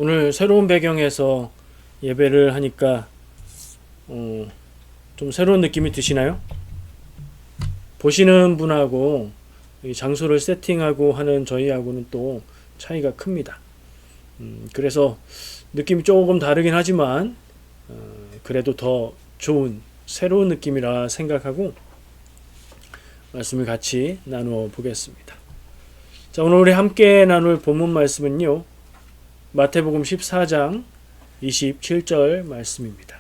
오늘 새로운 배경에서 예배를 하니까 좀 새로운 느낌이 드시나요? 보시는 분하고 이 장소를 세팅하고 하는 저희하고는 또 차이가 큽니다. 그래서 느낌이 조금 다르긴 하지만 그래도 더 좋은 새로운 느낌이라 생각하고 말씀을 같이 나누어 보겠습니다. 자, 오늘 우리 함께 나눌 본문 말씀은요, 마태복음 14장 27절 말씀입니다.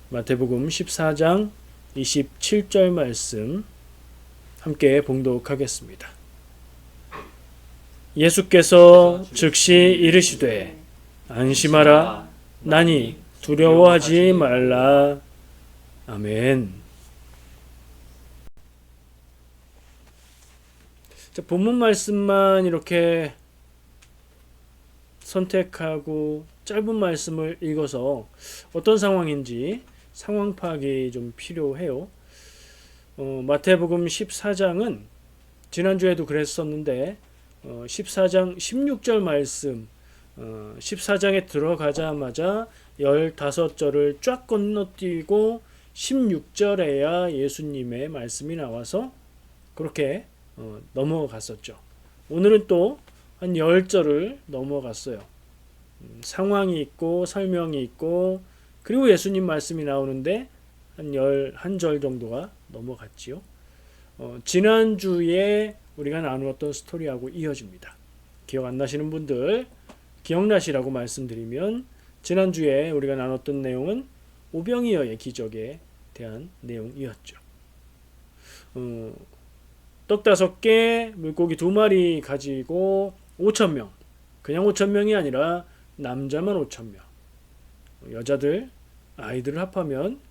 마태복음 14장 27절 말씀 함께 봉독하겠습니다. 예수께서 즉시 이르시되 안심하라, 나니 두려워하지 말라. 아멘. 자, 본문 말씀만 이렇게 선택하고 짧은 말씀을 읽어서 어떤 상황인지 상황 파악이 좀 필요해요. 마태복음 14장은 지난주에도 그랬었는데 14장 16절 말씀 14장에 들어가자마자 15절을 쫙 건너뛰고 16절에야 예수님의 말씀이 나와서 그렇게 넘어갔었죠. 오늘은 또 한 10절을 넘어갔어요. 상황이 있고 설명이 있고 그리고 예수님 말씀이 나오는데 한 11절 정도가 넘어갔지요. 지난주에 우리가 나누었던 스토리하고 이어집니다. 기억 안 나시는 분들 기억나시라고 말씀드리면 지난주에 우리가 나눴던 내용은 오병이어의 기적에 대한 내용이었죠. 떡 5개, 물고기 2마리 가지고 5,000명, 그냥 5,000명이 아니라 남자만 5,000명, 여자들, 아이들을 합하면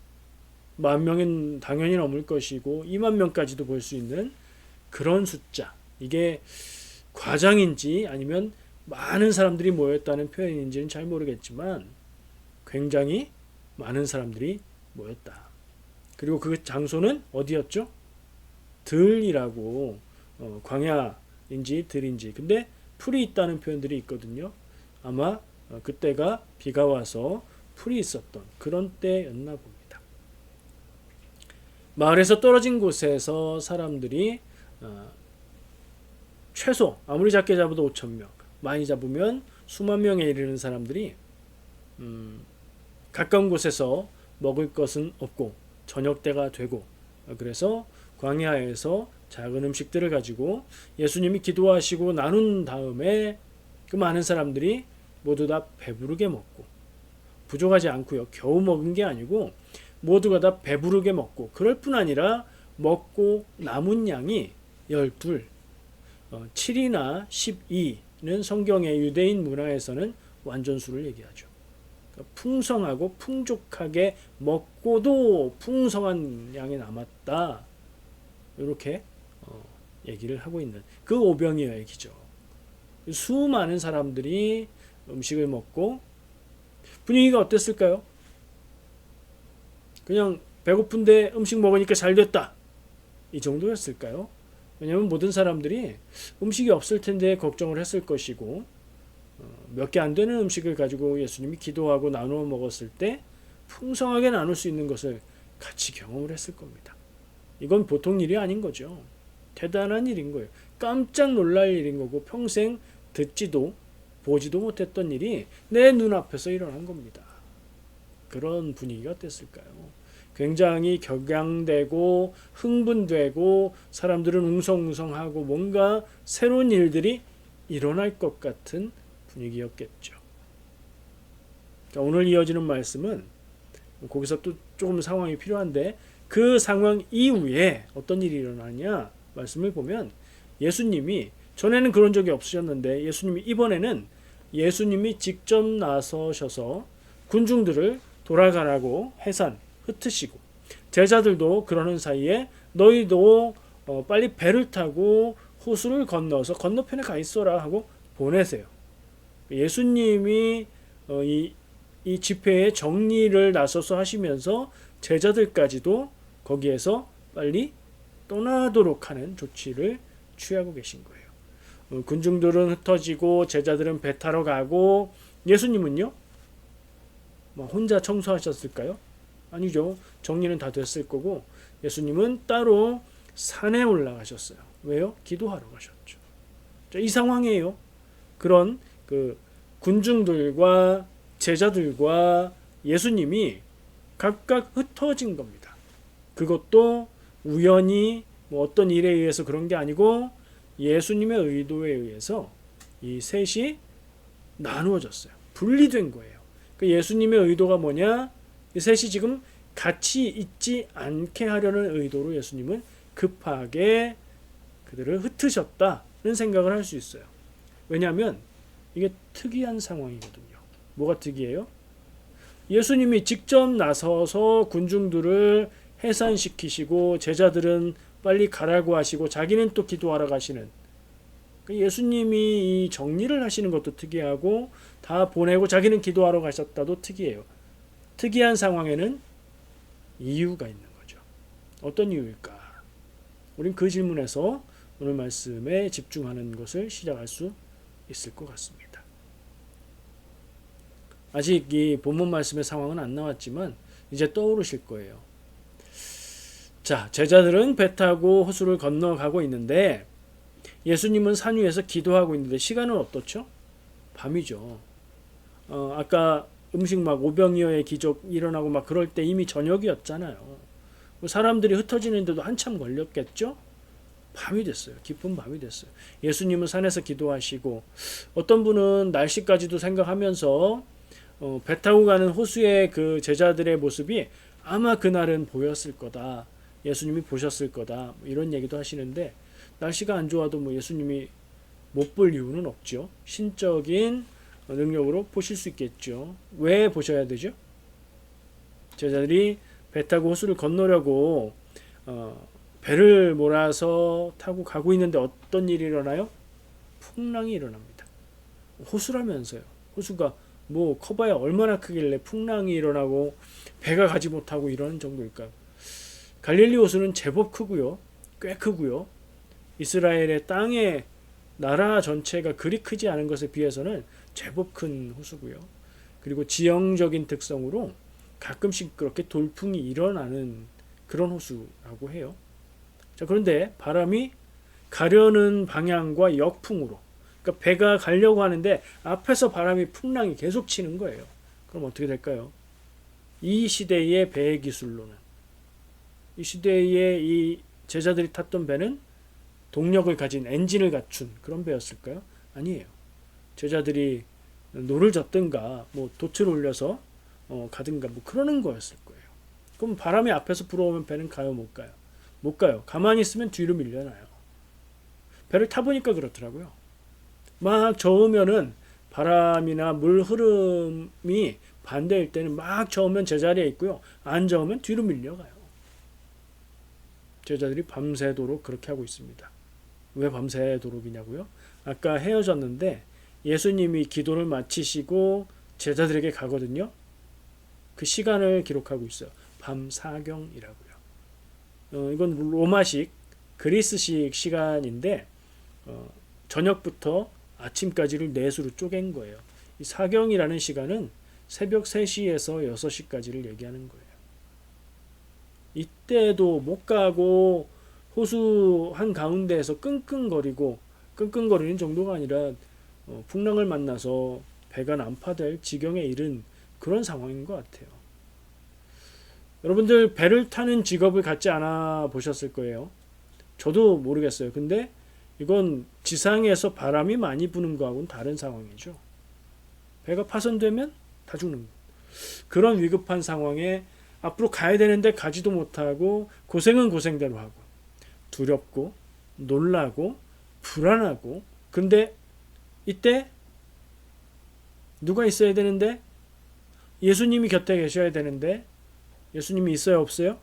10,000명은 당연히 넘을 것이고 20,000명까지도 볼 수 있는 그런 숫자. 이게 과장인지 아니면 많은 사람들이 모였다는 표현인지는 잘 모르겠지만 굉장히 많은 사람들이 모였다. 그리고 그 장소는 어디였죠? 들이라고, 광야인지 들인지. 근데 풀이 있다는 표현들이 있거든요. 아마 그때가 비가 와서 풀이 있었던 그런 때였나 봅니다. 마을에서 떨어진 곳에서 사람들이 최소 아무리 작게 잡아도 5,000명, 많이 잡으면 수만 명에 이르는 사람들이 가까운 곳에서 먹을 것은 없고 저녁 때가 되고, 그래서 광야에서 작은 음식들을 가지고 예수님이 기도하시고 나눈 다음에 그 많은 사람들이 모두 다 배부르게 먹고, 부족하지 않고요, 겨우 먹은 게 아니고 모두가 다 배부르게 먹고, 그럴 뿐 아니라 먹고 남은 양이 12, 7이나 12는 성경의 유대인 문화에서는 완전수를 얘기하죠. 그러니까 풍성하고 풍족하게 먹고도 풍성한 양이 남았다, 이렇게 얘기를 하고 있는 그 오병이어의 기적. 수많은 사람들이 음식을 먹고 분위기가 어땠을까요? 그냥 배고픈데 음식 먹으니까 잘 됐다, 이 정도였을까요? 왜냐하면 모든 사람들이 음식이 없을 텐데 걱정을 했을 것이고, 몇 개 안 되는 음식을 가지고 예수님이 기도하고 나누어 먹었을 때 풍성하게 나눌 수 있는 것을 같이 경험을 했을 겁니다. 이건 보통 일이 아닌 거죠. 대단한 일인 거예요. 깜짝 놀랄 일인 거고 평생 듣지도 보지도 못했던 일이 내 눈앞에서 일어난 겁니다. 그런 분위기가 어땠을까요? 굉장히 격양되고 흥분되고 사람들은 웅성웅성하고 뭔가 새로운 일들이 일어날 것 같은 분위기였겠죠. 자, 오늘 이어지는 말씀은 거기서 또 조금 상황이 필요한데, 그 상황 이후에 어떤 일이 일어나냐 말씀을 보면, 예수님이 전에는 그런 적이 없으셨는데 예수님이 이번에는 예수님이 직접 나서셔서 군중들을 돌아가라고 해산 흩으시고, 제자들도 그러는 사이에 너희도 빨리 배를 타고 호수를 건너서 건너편에 가 있어라 하고 보내세요. 예수님이 이 집회의 정리를 나서서 하시면서 제자들까지도 거기에서 빨리 떠나도록 하는 조치를 취하고 계신 거예요. 군중들은 흩어지고 제자들은 배 타러 가고 예수님은요? 혼자 청소하셨을까요? 아니죠. 정리는 다 됐을 거고 예수님은 따로 산에 올라가셨어요. 왜요? 기도하러 가셨죠. 이 상황이에요. 그런 군중들과 제자들과 예수님이 각각 흩어진 겁니다. 그것도 우연히 어떤 일에 의해서 그런 게 아니고 예수님의 의도에 의해서 이 셋이 나누어졌어요. 분리된 거예요. 예수님의 의도가 뭐냐? 이 셋이 지금 같이 있지 않게 하려는 의도로 예수님은 급하게 그들을 흩으셨다는 생각을 할 수 있어요. 왜냐하면 이게 특이한 상황이거든요. 뭐가 특이해요? 예수님이 직접 나서서 군중들을 해산시키시고 제자들은 빨리 가라고 하시고 자기는 또 기도하러 가시는, 예수님이 이 정리를 하시는 것도 특이하고 다 보내고 자기는 기도하러 가셨다도 특이해요. 특이한 상황에는 이유가 있는 거죠. 어떤 이유일까? 우린 그 질문에서 오늘 말씀에 집중하는 것을 시작할 수 있을 것 같습니다. 아직 이 본문 말씀의 상황은 안 나왔지만 이제 떠오르실 거예요. 자, 제자들은 배 타고 호수를 건너가고 있는데 예수님은 산 위에서 기도하고 있는데 시간은 어떻죠? 밤이죠. 아까 음식 막 오병이어의 기적 일어나고 막 그럴 때 이미 저녁이었잖아요. 사람들이 흩어지는데도 한참 걸렸겠죠? 밤이 됐어요. 깊은 밤이 됐어요. 예수님은 산에서 기도하시고 어떤 분은 날씨까지도 생각하면서 배 타고 가는 호수의 그 제자들의 모습이 아마 그날은 보였을 거다. 예수님이 보셨을 거다. 이런 얘기도 하시는데 날씨가 안 좋아도 예수님이 못 볼 이유는 없죠. 신적인 능력으로 보실 수 있겠죠. 왜 보셔야 되죠? 제자들이 배 타고 호수를 건너려고 배를 몰아서 타고 가고 있는데 어떤 일이 일어나요? 풍랑이 일어납니다. 호수라면서요. 호수가 커봐야 얼마나 크길래 풍랑이 일어나고 배가 가지 못하고 이런 정도일까요? 갈릴리 호수는 제법 크고요. 꽤 크고요. 이스라엘의 땅의 나라 전체가 그리 크지 않은 것에 비해서는 제법 큰 호수고요. 그리고 지형적인 특성으로 가끔씩 그렇게 돌풍이 일어나는 그런 호수라고 해요. 자, 그런데 바람이 가려는 방향과 역풍으로, 그러니까 배가 가려고 하는데 앞에서 바람이 풍랑이 계속 치는 거예요. 그럼 어떻게 될까요? 이 시대의 배 기술로는, 이 시대의 이 제자들이 탔던 배는 동력을 가진 엔진을 갖춘 그런 배였을까요? 아니에요. 제자들이 노를 젓든가 돛을 올려서 가든가 그러는 거였을 거예요. 그럼 바람이 앞에서 불어오면 배는 가요, 못 가요? 못 가요. 가만히 있으면 뒤로 밀려나요. 배를 타보니까 그렇더라고요. 막 저으면은 바람이나 물 흐름이 반대일 때는 막 저으면 제자리에 있고요. 안 저으면 뒤로 밀려가요. 제자들이 밤새도록 그렇게 하고 있습니다. 왜 밤새도록이냐고요? 아까 헤어졌는데 예수님이 기도를 마치시고 제자들에게 가거든요. 그 시간을 기록하고 있어요. 밤사경이라고요. 이건 로마식, 그리스식 시간인데 저녁부터 아침까지를 넷으로 쪼갠 거예요. 이 사경이라는 시간은 새벽 3시에서 6시까지를 얘기하는 거예요. 이때도 못 가고 호수 한가운데에서 끙끙거리는 정도가 아니라 풍랑을 만나서 배가 난파될 지경에 이른 그런 상황인 것 같아요. 여러분들 배를 타는 직업을 갖지 않아 보셨을 거예요. 저도 모르겠어요. 근데 이건 지상에서 바람이 많이 부는 거하고는 다른 상황이죠. 배가 파손되면 다 죽는 거. 그런 위급한 상황에 앞으로 가야 되는데 가지도 못하고 고생은 고생대로 하고 두렵고 놀라고 불안하고, 근데 이때 누가 있어야 되는데, 예수님이 곁에 계셔야 되는데 예수님이 있어요, 없어요?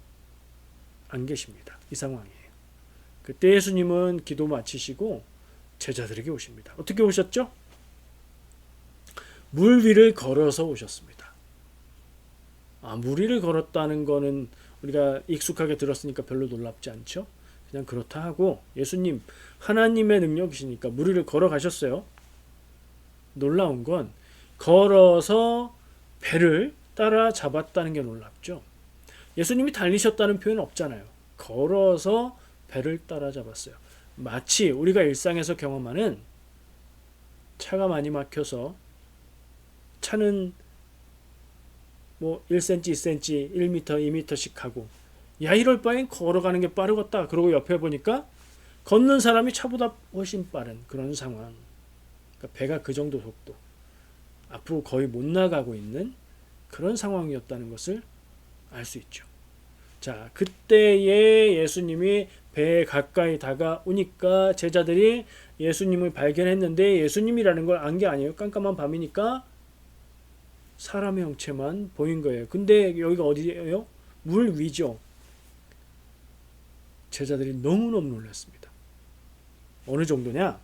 안 계십니다. 이 상황이에요. 그때 예수님은 기도 마치시고 제자들에게 오십니다. 어떻게 오셨죠? 물 위를 걸어서 오셨습니다. 물 위를 걸었다는 거는 우리가 익숙하게 들었으니까 별로 놀랍지 않죠? 그냥 그렇다 하고 예수님 하나님의 능력이시니까 물 위를 걸어가셨어요. 놀라운 건 걸어서 배를 따라잡았다는 게 놀랍죠. 예수님이 달리셨다는 표현 없잖아요. 걸어서 배를 따라잡았어요. 마치 우리가 일상에서 경험하는 차가 많이 막혀서 차는 뭐 1cm, 2cm, 1m, 2m씩 가고 야 이럴 바엔 걸어가는 게 빠르겠다. 그러고 옆에 보니까 걷는 사람이 차보다 훨씬 빠른 그런 상황. 그러니까 배가 그 정도 속도. 앞으로 거의 못 나가고 있는 그런 상황이었다는 것을 알 수 있죠. 자, 그때에 예수님이 배에 가까이 다가오니까 제자들이 예수님을 발견했는데 예수님이라는 걸 안 게 아니에요. 깜깜한 밤이니까 사람의 형체만 보인 거예요. 근데 여기가 어디예요? 물 위죠. 제자들이 너무너무 놀랐습니다. 어느 정도냐?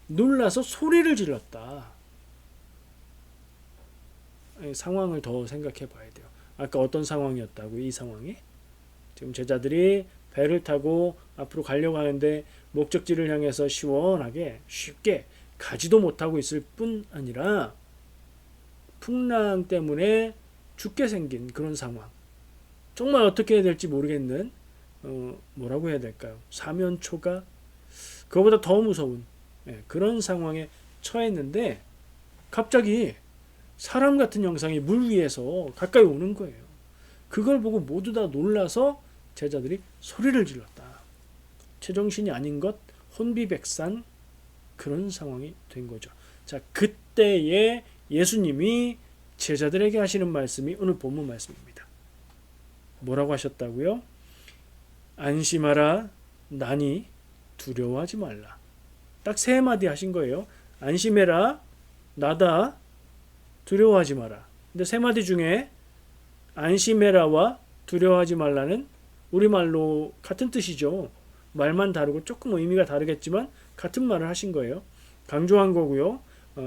놀라서 소리를 질렀다. 상황을 더 생각해 봐야 돼요. 아까 어떤 상황이었다고 이 상황이? 지금 제자들이 배를 타고 앞으로 가려고 하는데 목적지를 향해서 시원하게 쉽게 가지도 못하고 있을 뿐 아니라 풍랑 때문에 죽게 생긴 그런 상황. 정말 어떻게 해야 될지 모르겠는 뭐라고 해야 될까요? 사면초가 그거보다 더 무서운 그런 상황에 처했는데 갑자기 사람 같은 형상이 물 위에서 가까이 오는 거예요. 그걸 보고 모두 다 놀라서 제자들이 소리를 질렀다. 제정신이 아닌 것 혼비백산 그런 상황이 된 거죠. 자, 그때에 예수님이 제자들에게 하시는 말씀이 오늘 본문 말씀입니다. 뭐라고 하셨다고요? 안심하라 나니 두려워하지 말라. 딱 세 마디 하신 거예요. 안심해라 나다 두려워하지 마라. 근데 세 마디 중에 안심해라와 두려워하지 말라는 우리말로 같은 뜻이죠. 말만 다르고 조금 의미가 다르겠지만 같은 말을 하신 거예요. 강조한 거고요.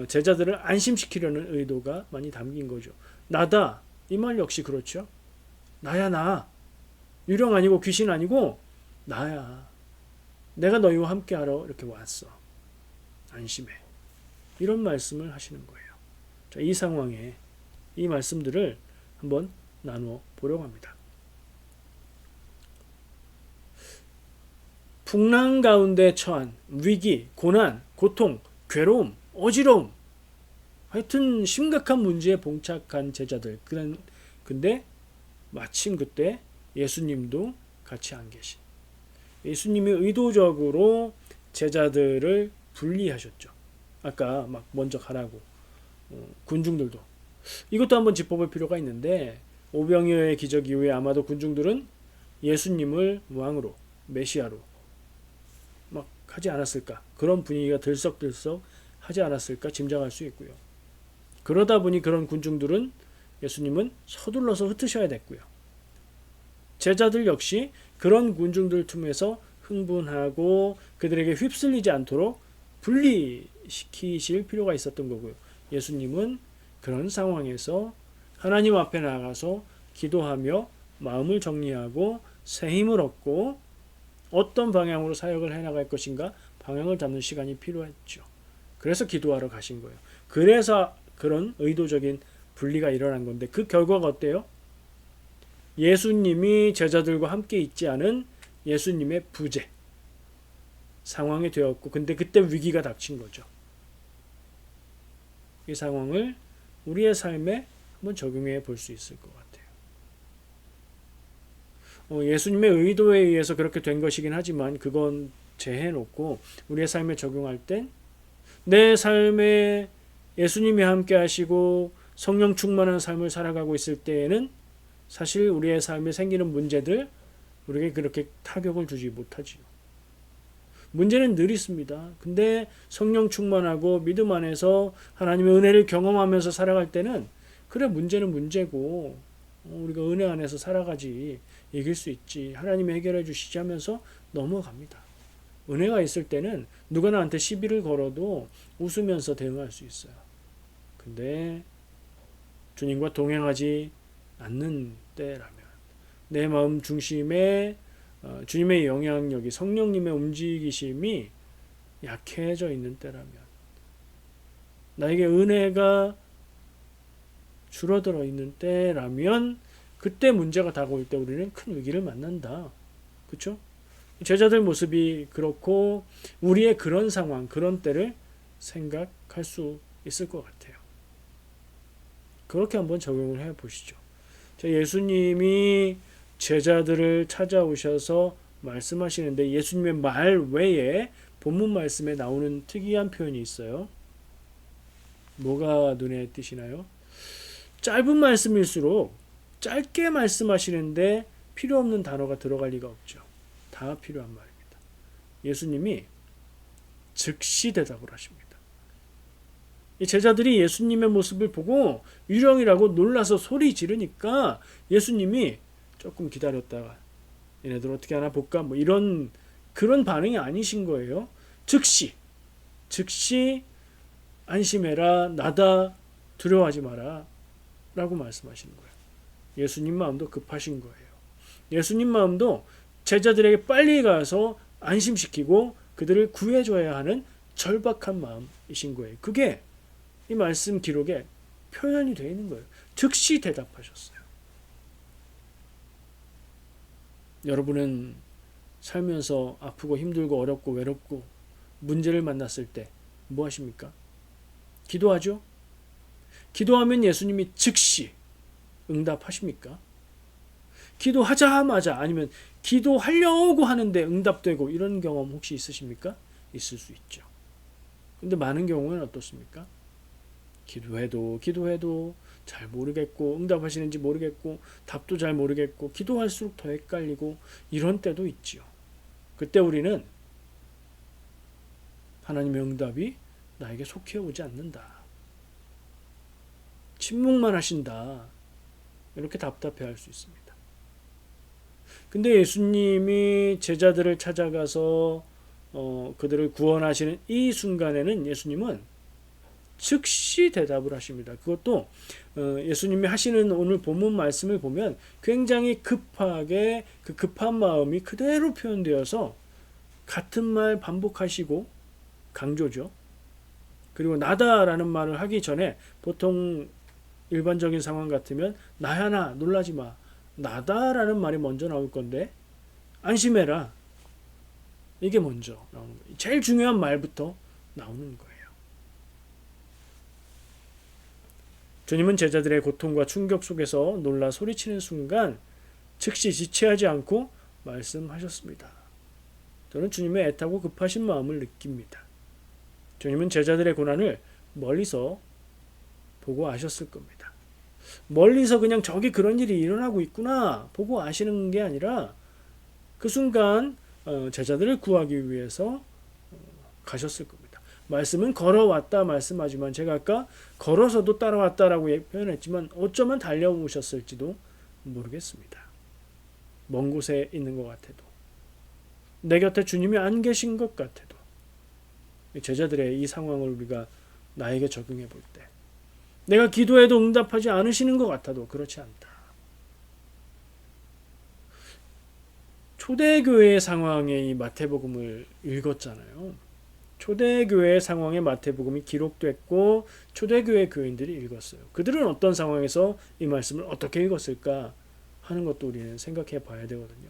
제자들을 안심시키려는 의도가 많이 담긴 거죠. 나다. 이 말 역시 그렇죠. 나야 나. 유령 아니고 귀신 아니고 나야. 내가 너희와 함께하러 이렇게 왔어. 안심해. 이런 말씀을 하시는 거예요. 자, 이 상황에 이 말씀들을 한번 나누어 보려고 합니다. 풍랑 가운데 처한 위기, 고난, 고통, 괴로움, 어지러움 하여튼 심각한 문제에 봉착한 제자들. 근데 마침 그때 예수님도 같이 안 계신. 예수님이 의도적으로 제자들을 분리하셨죠. 아까 막 먼저 가라고. 군중들도. 이것도 한번 짚어볼 필요가 있는데 오병이어의 기적 이후에 아마도 군중들은 예수님을 왕으로, 메시아로 막 하지 않았을까. 그런 분위기가 들썩들썩 하지 않았을까 짐작할 수 있고요. 그러다 보니 그런 군중들은 예수님은 서둘러서 흩으셔야 됐고요. 제자들 역시 그런 군중들 틈에서 흥분하고 그들에게 휩쓸리지 않도록 분리시키실 필요가 있었던 거고요. 예수님은 그런 상황에서 하나님 앞에 나가서 기도하며 마음을 정리하고 새 힘을 얻고 어떤 방향으로 사역을 해나갈 것인가 방향을 잡는 시간이 필요했죠. 그래서 기도하러 가신 거예요. 그래서 그런 의도적인 분리가 일어난 건데 그 결과가 어때요? 예수님이 제자들과 함께 있지 않은 예수님의 부재 상황이 되었고 근데 그때 위기가 닥친 거죠. 이 상황을 우리의 삶에 한번 적용해 볼 수 있을 것 같아요. 예수님의 의도에 의해서 그렇게 된 것이긴 하지만 그건 제해놓고 우리의 삶에 적용할 땐 내 삶에 예수님이 함께 하시고 성령 충만한 삶을 살아가고 있을 때에는 사실 우리의 삶에 생기는 문제들 우리에게 그렇게 타격을 주지 못하지요. 문제는 늘 있습니다. 근데 성령 충만하고 믿음 안에서 하나님의 은혜를 경험하면서 살아갈 때는 그래 문제는 문제고 우리가 은혜 안에서 살아가지 이길 수 있지 하나님이 해결해 주시지 하면서 넘어갑니다. 은혜가 있을 때는 누가 나한테 시비를 걸어도 웃으면서 대응할 수 있어요. 근데 주님과 동행하지 않는 때라면 내 마음 중심에 주님의 영향력이 성령님의 움직이심이 약해져 있는 때라면 나에게 은혜가 줄어들어 있는 때라면 그때 문제가 다가올 때 우리는 큰 위기를 만난다. 그렇죠? 제자들 모습이 그렇고 우리의 그런 상황, 그런 때를 생각할 수 있을 것 같아요. 그렇게 한번 적용을 해 보시죠. 예수님이 제자들을 찾아오셔서 말씀하시는데 예수님의 말 외에 본문 말씀에 나오는 특이한 표현이 있어요. 뭐가 눈에 띄시나요? 짧은 말씀일수록 짧게 말씀하시는데 필요 없는 단어가 들어갈 리가 없죠. 다 필요한 말입니다. 예수님이 즉시 대답을 하십니다. 이 제자들이 예수님의 모습을 보고 유령이라고 놀라서 소리 지르니까 예수님이 조금 기다렸다가 얘네들 어떻게 하나 볼까 뭐 이런 그런 반응이 아니신 거예요. 즉시 안심해라 나다 두려워하지 마라 라고 말씀하시는 거예요. 예수님 마음도 급하신 거예요. 예수님 마음도 제자들에게 빨리 가서 안심시키고 그들을 구해줘야 하는 절박한 마음이신 거예요. 그게 이 말씀 기록에 표현이 되어 있는 거예요. 즉시 대답하셨어요. 여러분은 살면서 아프고 힘들고 어렵고 외롭고 문제를 만났을 때 뭐 하십니까? 기도하죠? 기도하면 예수님이 즉시 응답하십니까? 기도하자마자 아니면 기도하려고 하는데 응답되고 이런 경험 혹시 있으십니까? 있을 수 있죠. 근데 많은 경우는 어떻습니까? 기도해도 잘 모르겠고 응답하시는지 모르겠고 답도 잘 모르겠고 기도할수록 더 헷갈리고 이런 때도 있지요. 그때 우리는 하나님의 응답이 나에게 속해 오지 않는다. 침묵만 하신다. 이렇게 답답해할 수 있습니다. 근데 예수님이 제자들을 찾아가서 그들을 구원하시는 이 순간에는 예수님은 즉시 대답을 하십니다. 그것도 예수님이 하시는 오늘 본문 말씀을 보면 굉장히 급하게 그 급한 마음이 그대로 표현되어서 같은 말 반복하시고 강조죠. 그리고 나다라는 말을 하기 전에 보통 일반적인 상황 같으면 나야 나 놀라지 마 나다라는 말이 먼저 나올 건데 안심해라 이게 먼저 나오는 거예요. 제일 중요한 말부터 나오는 거예요. 주님은 제자들의 고통과 충격 속에서 놀라 소리치는 순간 즉시 지체하지 않고 말씀하셨습니다. 저는 주님의 애타고 급하신 마음을 느낍니다. 주님은 제자들의 고난을 멀리서 보고 아셨을 겁니다. 멀리서 그냥 저기 그런 일이 일어나고 있구나 보고 아시는 게 아니라 그 순간 제자들을 구하기 위해서 가셨을 겁니다. 말씀은 걸어왔다 말씀하지만 제가 아까 걸어서도 따라왔다라고 표현했지만 어쩌면 달려오셨을지도 모르겠습니다. 먼 곳에 있는 것 같아도 내 곁에 주님이 안 계신 것 같아도 제자들의 이 상황을 우리가 나에게 적용해 볼 때 내가 기도해도 응답하지 않으시는 것 같아도 그렇지 않다. 초대교회의 상황에 이 마태복음을 읽었잖아요. 초대교회의 상황에 마태복음이 기록됐고 초대교회 교인들이 읽었어요. 그들은 어떤 상황에서 이 말씀을 어떻게 읽었을까 하는 것도 우리는 생각해 봐야 되거든요.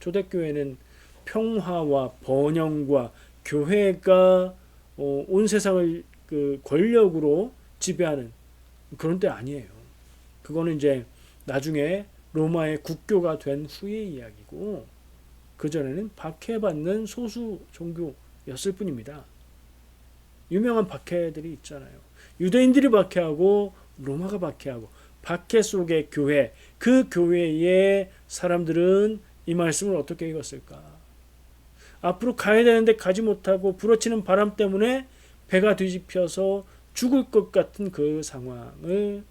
초대교회는 평화와 번영과 교회가 온 세상을 그 권력으로 지배하는 그런 때 아니에요. 그거는 이제 나중에 로마의 국교가 된 후의 이야기고 그전에는 박해받는 소수 종교였을 뿐입니다. 유명한 박해들이 있잖아요. 유대인들이 박해하고 로마가 박해하고 박해 속의 교회, 그 교회의 사람들은 이 말씀을 어떻게 읽었을까? 앞으로 가야 되는데 가지 못하고 부러치는 바람 때문에 배가 뒤집혀서 죽을 것 같은 그 상황을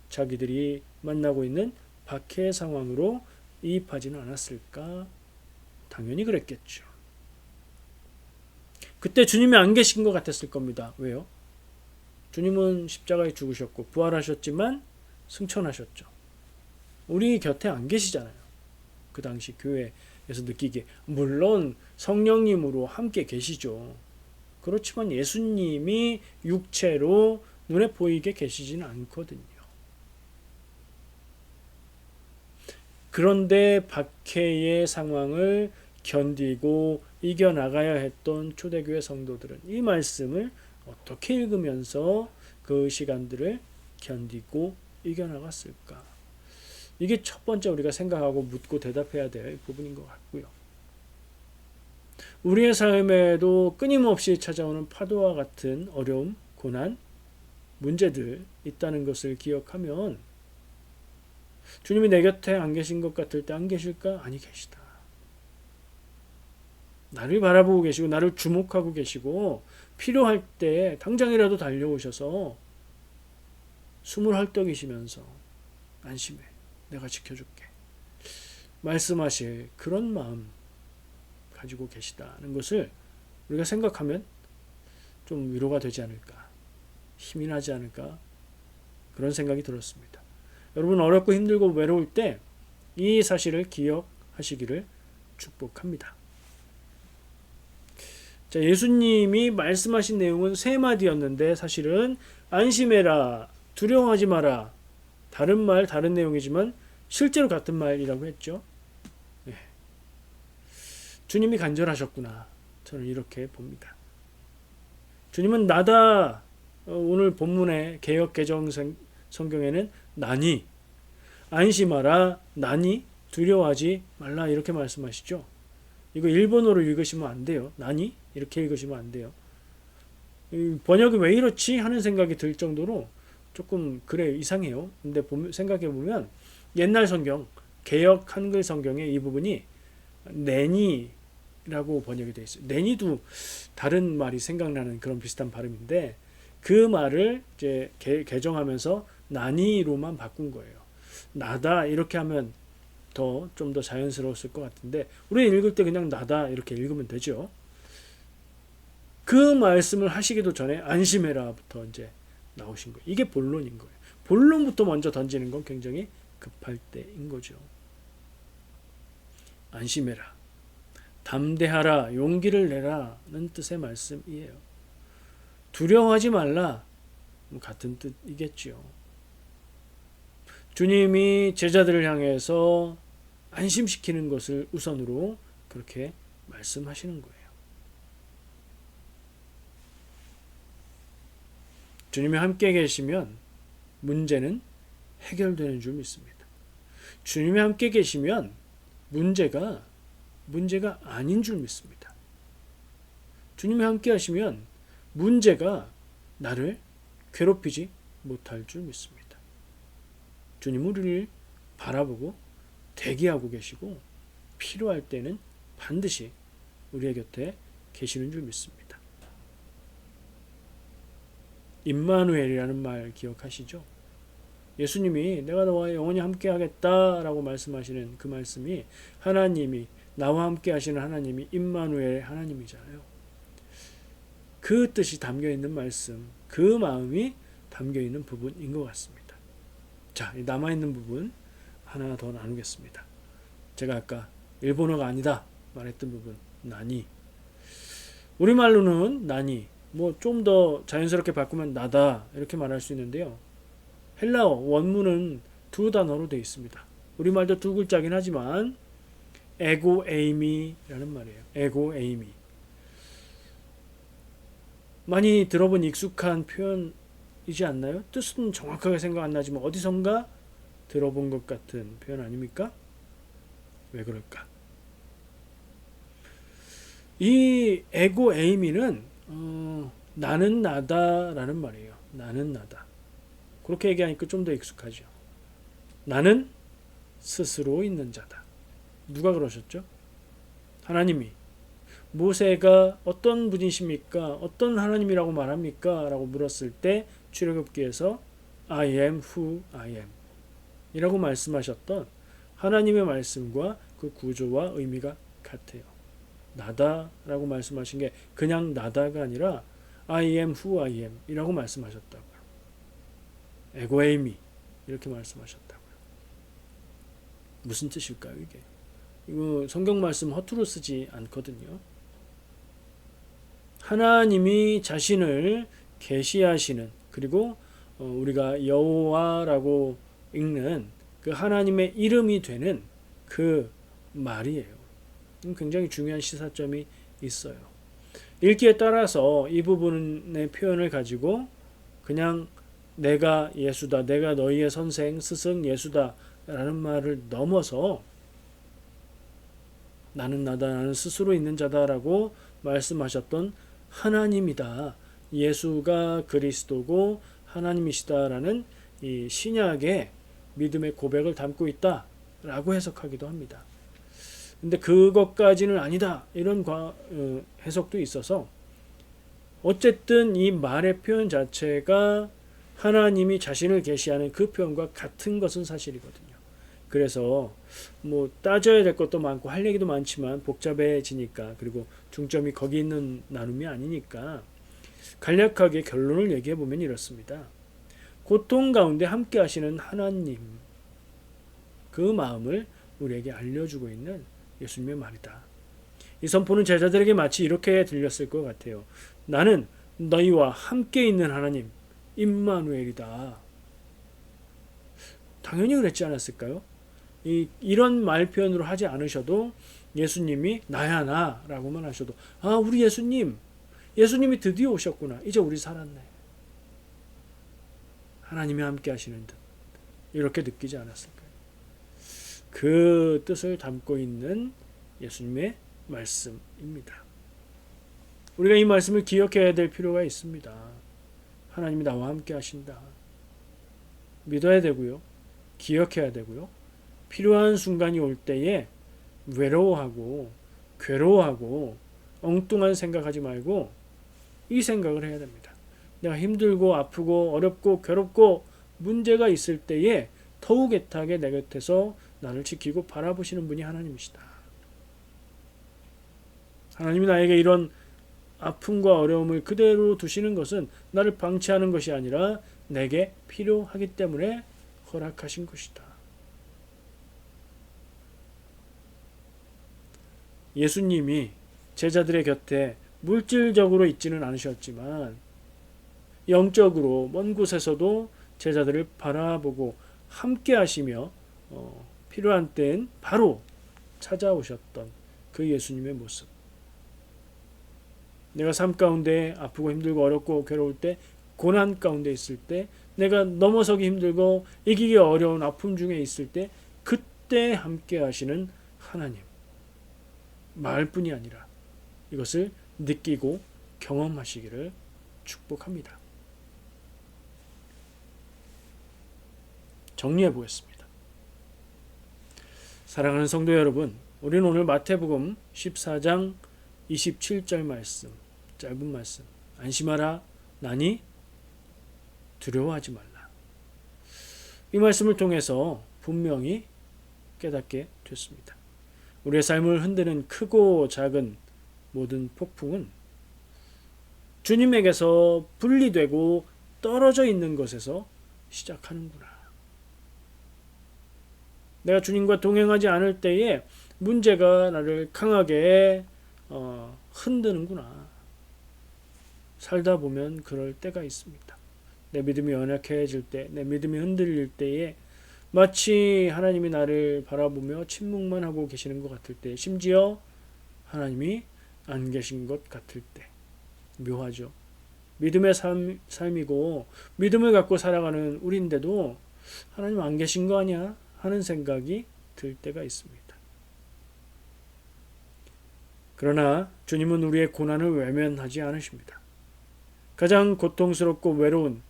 자기들이 만나고 있는 박해 상황으로 이입하지는 않았을까? 당연히 그랬겠죠. 그때 주님이 안 계신 것 같았을 겁니다. 왜요? 주님은 십자가에 죽으셨고 부활하셨지만 승천하셨죠. 우리 곁에 안 계시잖아요. 그 당시 교회 느끼기에 물론 성령님으로 함께 계시죠. 그렇지만 예수님이 육체로 눈에 보이게 계시지는 않거든요. 그런데 박해의 상황을 견디고 이겨나가야 했던 초대교회 성도들은 이 말씀을 어떻게 읽으면서 그 시간들을 견디고 이겨나갔을까? 이게 첫 번째 우리가 생각하고 묻고 대답해야 될 부분인 것 같고요. 우리의 삶에도 끊임없이 찾아오는 파도와 같은 어려움, 고난, 문제들 있다는 것을 기억하면 주님이 내 곁에 안 계신 것 같을 때 안 계실까? 아니, 계시다. 나를 바라보고 계시고 나를 주목하고 계시고 필요할 때 당장이라도 달려오셔서 숨을 헐떡이시면서 안심해. 내가 지켜줄게. 말씀하실 그런 마음 가지고 계시다는 것을 우리가 생각하면 좀 위로가 되지 않을까, 힘이 나지 않을까, 그런 생각이 들었습니다. 여러분 어렵고 힘들고 외로울 때 이 사실을 기억하시기를 축복합니다. 자, 예수님이 말씀하신 내용은 세 마디였는데 사실은 안심해라, 두려워하지 마라, 다른 말 다른 내용이지만 실제로 같은 말이라고 했죠. 네. 주님이 간절하셨구나, 저는 이렇게 봅니다. 주님은 나다, 오늘 본문의 개역 개정 성경에는 나니, 안심하라, 나니, 두려워하지 말라 이렇게 말씀하시죠. 이거 일본어로 읽으시면 안 돼요. 나니 이렇게 읽으시면 안 돼요. 번역이 왜 이렇지 하는 생각이 들 정도로 조금 그래 이상해요. 근데 생각해 보면 옛날 성경 개역 한글 성경에 이 부분이 내니라고 번역이 되어 있어요. 내니도 다른 말이 생각나는 그런 비슷한 발음인데 그 말을 이제 개정하면서 나니로만 바꾼 거예요. 나다 이렇게 하면 좀 더 자연스러웠을 것 같은데 우리 읽을 때 그냥 나다 이렇게 읽으면 되죠. 그 말씀을 하시기도 전에 안심해라부터 이제 나오신 거예요. 이게 본론인 거예요. 본론부터 먼저 던지는 건 굉장히 급할 때인 거죠. 안심해라, 담대하라, 용기를 내라는 뜻의 말씀이에요. 두려워하지 말라, 같은 뜻이겠죠. 주님이 제자들을 향해서 안심시키는 것을 우선으로 그렇게 말씀하시는 거예요. 주님이 함께 계시면 문제는 해결되는 줄 믿습니다. 주님이 함께 계시면 문제가 아닌 줄 믿습니다. 주님이 함께 하시면 문제가 나를 괴롭히지 못할 줄 믿습니다. 주님은 우리를 바라보고 대기하고 계시고 필요할 때는 반드시 우리의 곁에 계시는 줄 믿습니다. 임마누엘이라는 말 기억하시죠? 예수님이 내가 너와 영원히 함께 하겠다라고 말씀하시는 그 말씀이 하나님이 나와 함께 하시는 하나님이 임마누엘 하나님이잖아요. 그 뜻이 담겨있는 말씀, 그 마음이 담겨있는 부분인 것 같습니다. 자, 남아있는 부분 하나 더 나누겠습니다. 제가 아까 일본어가 아니다 말했던 부분, 나니. 우리말로는 나니, 좀 더 자연스럽게 바꾸면 나다 이렇게 말할 수 있는데요. 헬라어 원문은 두 단어로 되어 있습니다. 우리말도 두 글자긴 하지만 에고 에이미라는 말이에요. 에고 에이미. 많이 들어본 익숙한 표현이지 않나요? 뜻은 정확하게 생각 안 나지만 어디선가 들어본 것 같은 표현 아닙니까? 왜 그럴까? 이 에고 에이미는 나는 나다라는 말이에요. 나는 나다. 그렇게 얘기하니까 좀 더 익숙하죠. 나는 스스로 있는 자다. 누가 그러셨죠? 하나님이. 모세가 어떤 분이십니까? 어떤 하나님이라고 말합니까? 라고 물었을 때 출애굽기에서 I am who I am 이라고 말씀하셨던 하나님의 말씀과 그 구조와 의미가 같아요. 나다 라고 말씀하신 게 그냥 나다가 아니라 I am who I am 이라고 말씀하셨다고요. 에고에이미 이렇게 말씀하셨다고요. 무슨 뜻일까요 이게? 이거 성경 말씀 허투루 쓰지 않거든요. 하나님이 자신을 계시하시는, 그리고 우리가 여호와라고 읽는 그 하나님의 이름이 되는 그 말이에요. 굉장히 중요한 시사점이 있어요. 읽기에 따라서 이 부분의 표현을 가지고 그냥 내가 예수다, 내가 너희의 선생, 스승 예수다 라는 말을 넘어서 나는 나다, 나는 스스로 있는 자다라고 말씀하셨던 하나님이다, 예수가 그리스도고 하나님이시다라는 이 신약의 믿음의 고백을 담고 있다라고 해석하기도 합니다. 근데 그것까지는 아니다, 이런 해석도 있어서 어쨌든 이 말의 표현 자체가 하나님이 자신을 계시하는 그 표현과 같은 것은 사실이거든요. 그래서 뭐 따져야 될 것도 많고 할 얘기도 많지만 복잡해지니까, 그리고 중점이 거기 있는 나눔이 아니니까 간략하게 결론을 얘기해 보면 이렇습니다. 고통 가운데 함께 하시는 하나님, 그 마음을 우리에게 알려주고 있는 예수님의 말이다. 이 선포는 제자들에게 마치 이렇게 들렸을 것 같아요. 나는 너희와 함께 있는 하나님 임마누엘이다. 당연히 그랬지 않았을까요? 이런 말 표현으로 하지 않으셔도 예수님이 나야 나 라고만 하셔도 우리 예수님이 드디어 오셨구나, 이제 우리 살았네, 하나님이 함께 하시는 듯 이렇게 느끼지 않았을까요? 그 뜻을 담고 있는 예수님의 말씀입니다. 우리가 이 말씀을 기억해야 될 필요가 있습니다. 하나님이 나와 함께 하신다. 믿어야 되고요. 기억해야 되고요. 필요한 순간이 올 때에 외로워하고 괴로워하고 엉뚱한 생각하지 말고 이 생각을 해야 됩니다. 내가 힘들고 아프고 어렵고 괴롭고 문제가 있을 때에 더욱 애타게 내 곁에서 나를 지키고 바라보시는 분이 하나님이시다. 하나님이 나에게 이런 아픔과 어려움을 그대로 두시는 것은 나를 방치하는 것이 아니라 내게 필요하기 때문에 허락하신 것이다. 예수님이 제자들의 곁에 물질적으로 있지는 않으셨지만 영적으로 먼 곳에서도 제자들을 바라보고 함께 하시며 필요한 때엔 바로 찾아오셨던 그 예수님의 모습. 내가 삶 가운데 아프고 힘들고 어렵고 괴로울 때, 고난 가운데 있을 때, 내가 넘어서기 힘들고 이기기 어려운 아픔 중에 있을 때, 그때 함께 하시는 하나님, 말뿐이 아니라 이것을 느끼고 경험하시기를 축복합니다. 정리해 보겠습니다. 사랑하는 성도 여러분, 우리는 오늘 마태복음 14장 27절 말씀, 짧은 말씀, 안심하라 나니 두려워하지 말라, 이 말씀을 통해서 분명히 깨닫게 됐습니다. 우리의 삶을 흔드는 크고 작은 모든 폭풍은 주님에게서 분리되고 떨어져 있는 것에서 시작하는구나. 내가 주님과 동행하지 않을 때에 문제가 나를 강하게 흔드는구나. 살다 보면 그럴 때가 있습니다. 내 믿음이 연약해질 때, 내 믿음이 흔들릴 때에 마치 하나님이 나를 바라보며 침묵만 하고 계시는 것 같을 때, 심지어 하나님이 안 계신 것 같을 때, 묘하죠. 믿음의 삶이고 믿음을 갖고 살아가는 우리인데도 하나님 안 계신 거 아니야? 하는 생각이 들 때가 있습니다. 그러나 주님은 우리의 고난을 외면하지 않으십니다. 가장 고통스럽고 외로운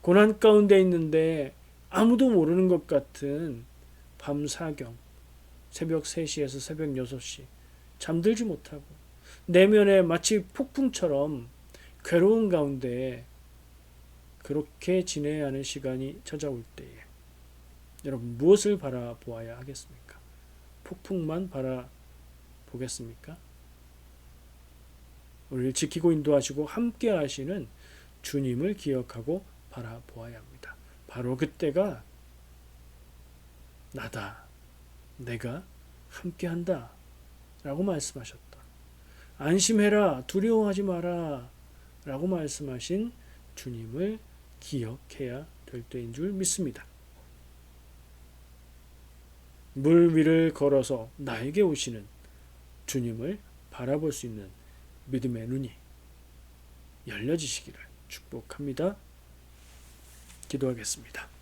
고난 가운데 있는데 아무도 모르는 것 같은 밤 사경, 새벽 3시에서 새벽 6시 잠들지 못하고 내면에 마치 폭풍처럼 괴로운 가운데 그렇게 지내야 하는 시간이 찾아올 때에 여러분 무엇을 바라보아야 하겠습니까? 폭풍만 바라보겠습니까? 우리를 지키고 인도하시고 함께 하시는 주님을 기억하고 바라보아야 합니다. 바로 그때가 나다, 내가 함께한다 라고 말씀하셨다. 안심해라, 두려워하지 마라 라고 말씀하신 주님을 기억해야 될 때인 줄 믿습니다. 물 위를 걸어서 나에게 오시는 주님을 바라볼 수 있는 믿음의 눈이 열려지시기를 축복합니다. 기도하겠습니다.